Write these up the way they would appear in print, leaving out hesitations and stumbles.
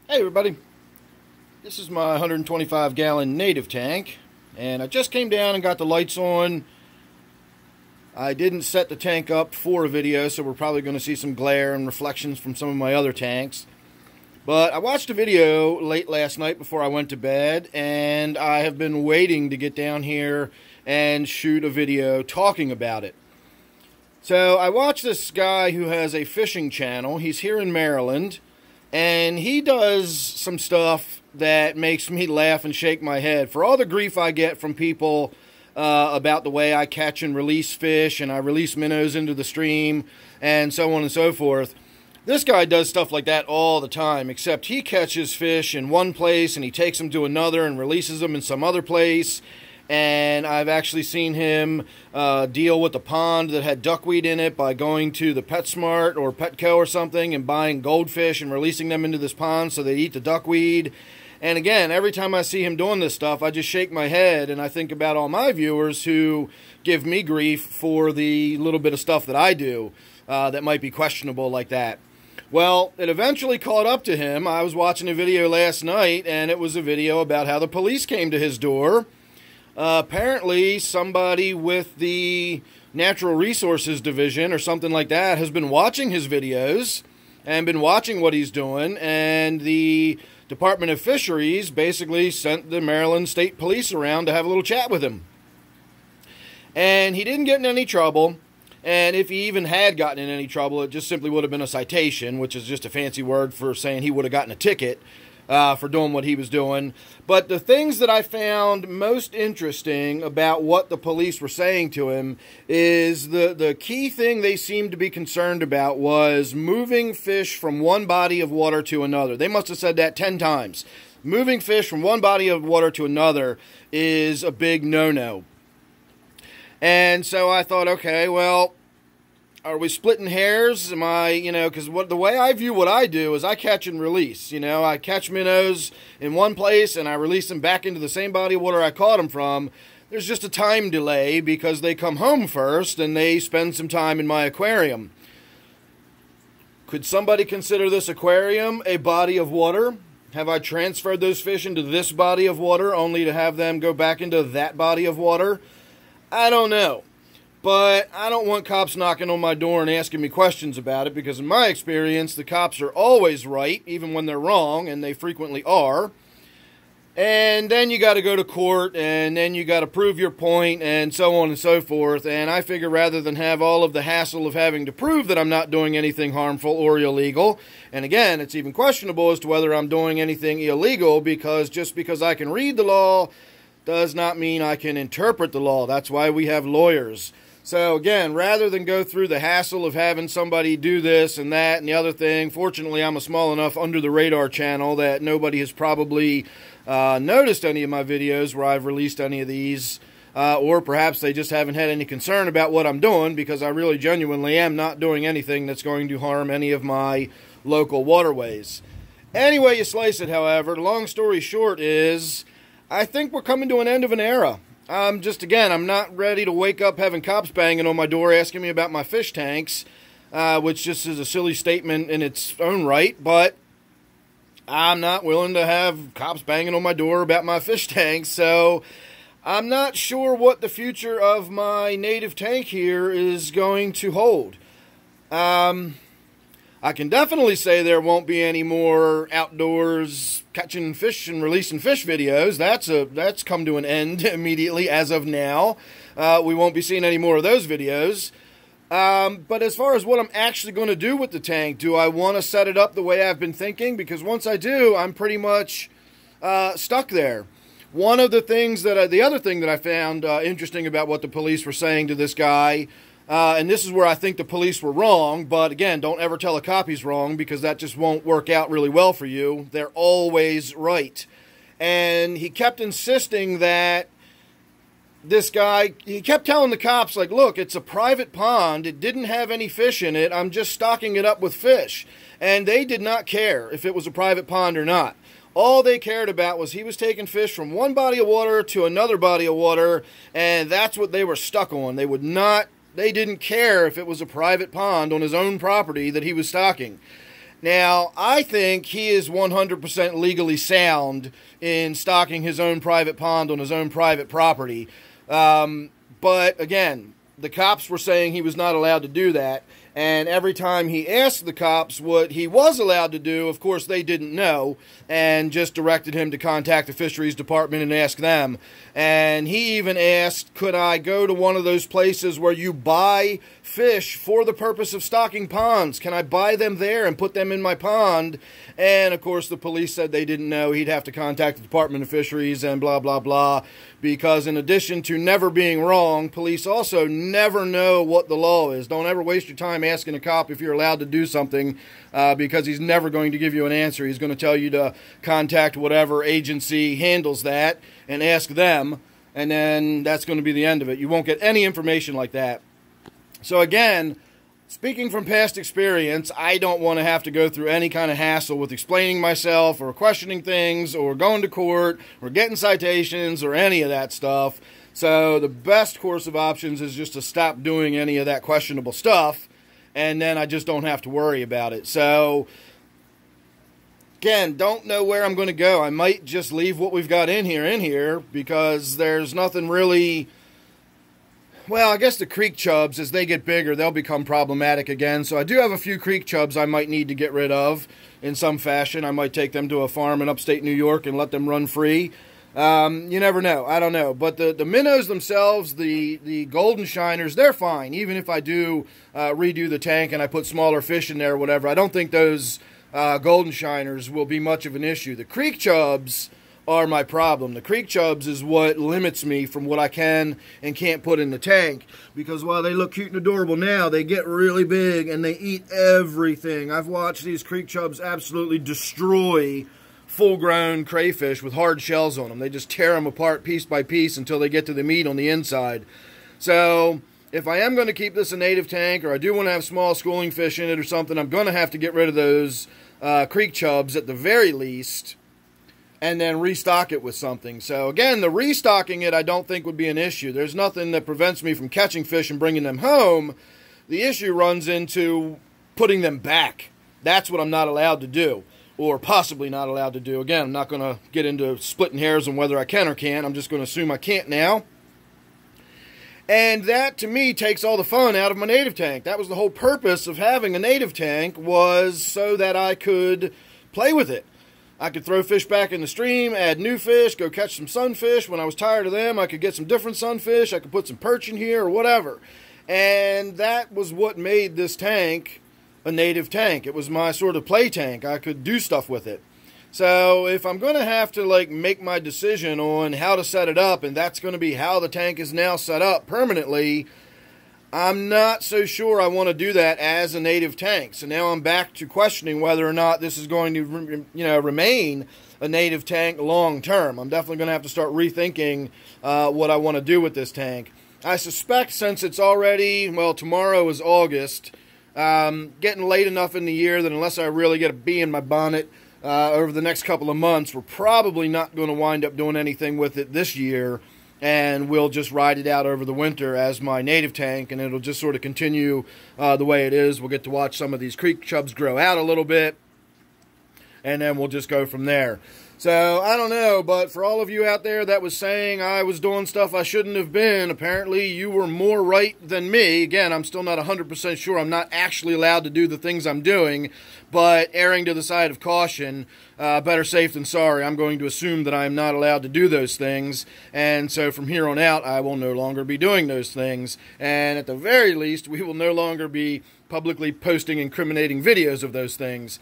Hey everybody, this is my 125 gallon native tank, and I just came down and got the lights on. I didn't set the tank up for a video, so we're probably going to see some glare and reflections from some of my other tanks. But I watched a video late last night before I went to bed, and I have been waiting to get down here and shoot a video talking about it. So I watched this guy who has a fishing channel. He's here in Maryland. And he does some stuff that makes me laugh and shake my head. For all the grief I get from people about the way I catch and release fish, and I release minnows into the stream, and so on and so forth, this guy does stuff like that all the time, except he catches fish in one place, and he takes them to another and releases them in some other place. And I've actually seen him deal with a pond that had duckweed in it by going to the PetSmart or Petco or something and buying goldfish and releasing them into this pond so they eat the duckweed. And again, every time I see him doing this stuff, I just shake my head and I think about all my viewers who give me grief for the little bit of stuff that I do that might be questionable like that. Well, it eventually caught up to him. I was watching a video last night, and it was a video about how the police came to his door. Apparently, somebody with the Natural Resources Division or something like that has been watching his videos and been watching what he's doing, and the Department of Fisheries basically sent the Maryland State Police around to have a little chat with him. And he didn't get in any trouble, and if he even had gotten in any trouble, it just simply would have been a citation, which is just a fancy word for saying he would have gotten a ticket for doing what he was doing. But the things that I found most interesting about what the police were saying to him is the key thing they seemed to be concerned about was moving fish from one body of water to another. They must have said that 10 times. Moving fish from one body of water to another is a big no-no. And so I thought, okay, well, are we splitting hairs? Am I, because the way I view what I do is I catch and release. I catch minnows in one place and I release them back into the same body of water I caught them from. There's just a time delay because they come home first and they spend some time in my aquarium. Could somebody consider this aquarium a body of water? Have I transferred those fish into this body of water only to have them go back into that body of water? I don't know. But I don't want cops knocking on my door and asking me questions about it, because in my experience, the cops are always right, even when they're wrong, and they frequently are. And then you got to go to court, and then you got to prove your point, and so on and so forth. And I figure rather than have all of the hassle of having to prove that I'm not doing anything harmful or illegal, and again, it's even questionable as to whether I'm doing anything illegal, because just because I can read the law does not mean I can interpret the law. That's why we have lawyers. So again, rather than go through the hassle of having somebody do this and that and the other thing, fortunately I'm a small enough under-the-radar channel that nobody has probably noticed any of my videos where I've released any of these, or perhaps they just haven't had any concern about what I'm doing, because I really genuinely am not doing anything that's going to harm any of my local waterways. Anyway you slice it, however, the long story short is, I think we're coming to an end of an era. I'm not ready to wake up having cops banging on my door asking me about my fish tanks, which just is a silly statement in its own right, but I'm not willing to have cops banging on my door about my fish tanks, so I'm not sure what the future of my native tank here is going to hold. I can definitely say there won't be any more outdoors catching fish and releasing fish videos. That's come to an end immediately as of now. We won't be seeing any more of those videos. But as far as what I'm actually going to do with the tank, do I want to set it up the way I've been thinking? Because once I do, I'm pretty much stuck there. One of the things the other thing that I found interesting about what the police were saying to this guy, and this is where I think the police were wrong, but again, don't ever tell a cop he's wrong, because that just won't work out really well for you. They're always right. And he kept insisting that he kept telling the cops, like, look, it's a private pond. It didn't have any fish in it. I'm just stocking it up with fish. And they did not care if it was a private pond or not. All they cared about was he was taking fish from one body of water to another body of water, and that's what they were stuck on. They didn't care if it was a private pond on his own property that he was stocking. Now, I think he is 100% legally sound in stocking his own private pond on his own private property. But again, the cops were saying he was not allowed to do that. And every time he asked the cops what he was allowed to do, of course, they didn't know and just directed him to contact the fisheries department and ask them. And he even asked, could I go to one of those places where you buy fish for the purpose of stocking ponds? Can I buy them there and put them in my pond? And, of course, the police said they didn't know. He'd have to contact the Department of Fisheries and blah, blah, blah. Because in addition to never being wrong, police also never know what the law is. Don't ever waste your time asking a cop if you're allowed to do something because he's never going to give you an answer. He's going to tell you to contact whatever agency handles that and ask them, and then that's going to be the end of it. You won't get any information like that. So again, speaking from past experience, I don't want to have to go through any kind of hassle with explaining myself or questioning things or going to court or getting citations or any of that stuff. So the best course of options is just to stop doing any of that questionable stuff, and then I just don't have to worry about it. So again, don't know where I'm going to go. I might just leave what we've got in here because there's nothing really. Well, I guess the creek chubs, as they get bigger, they'll become problematic again. So I do have a few creek chubs I might need to get rid of in some fashion. I might take them to a farm in upstate New York and let them run free. You never know. I don't know. But the minnows themselves, the golden shiners, they're fine. Even if I do redo the tank and I put smaller fish in there or whatever, I don't think those golden shiners will be much of an issue. The creek chubs are my problem. The creek chubs is what limits me from what I can and can't put in the tank, because while they look cute and adorable now, they get really big and they eat everything. I've watched these creek chubs absolutely destroy full-grown crayfish with hard shells on them. They just tear them apart piece by piece until they get to the meat on the inside. So if I am going to keep this a native tank, or I do want to have small schooling fish in it or something, I'm going to have to get rid of those creek chubs at the very least, and then restock it with something. So again, the restocking it I don't think would be an issue. There's nothing that prevents me from catching fish and bringing them home. The issue runs into putting them back. That's what I'm not allowed to do, or possibly not allowed to do. Again, I'm not going to get into splitting hairs on whether I can or can't. I'm just going to assume I can't now. And that, to me, takes all the fun out of my native tank. That was the whole purpose of having a native tank, was so that I could play with it. I could throw fish back in the stream, add new fish, go catch some sunfish. When I was tired of them, I could get some different sunfish. I could put some perch in here or whatever. And that was what made this tank a native tank. It was my sort of play tank. I could do stuff with it. So if I'm going to have to make my decision on how to set it up, and that's going to be how the tank is now set up permanently, I'm not so sure I want to do that as a native tank. So now I'm back to questioning whether or not this is going to, remain a native tank long term. I'm definitely going to have to start rethinking what I want to do with this tank. I suspect, since it's already, tomorrow is August, getting late enough in the year that unless I really get a bee in my bonnet over the next couple of months, we're probably not going to wind up doing anything with it this year. And we'll just ride it out over the winter as my native tank, and it'll just sort of continue the way it is. We'll get to watch some of these creek chubs grow out a little bit, and then we'll just go from there. So, I don't know, but for all of you out there that was saying I was doing stuff I shouldn't have been, apparently you were more right than me. Again, I'm still not 100% sure. I'm not actually allowed to do the things I'm doing, but erring to the side of caution, better safe than sorry. I'm going to assume that I'm not allowed to do those things, and so from here on out, I will no longer be doing those things, and at the very least, we will no longer be publicly posting incriminating videos of those things.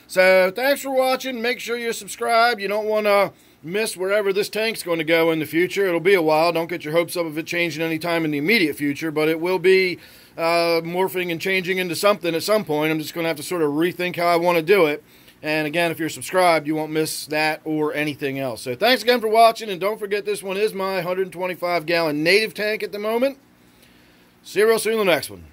So, thanks for watching. Make sure you're subscribed. You don't want to miss wherever this tank's going to go in the future. It'll be a while. Don't get your hopes up of it changing any time in the immediate future, but it will be morphing and changing into something at some point. I'm just going to have to sort of rethink how I want to do it. And again, if you're subscribed, you won't miss that or anything else. So, thanks again for watching, and don't forget this one is my 125-gallon native tank at the moment. See you real soon in the next one.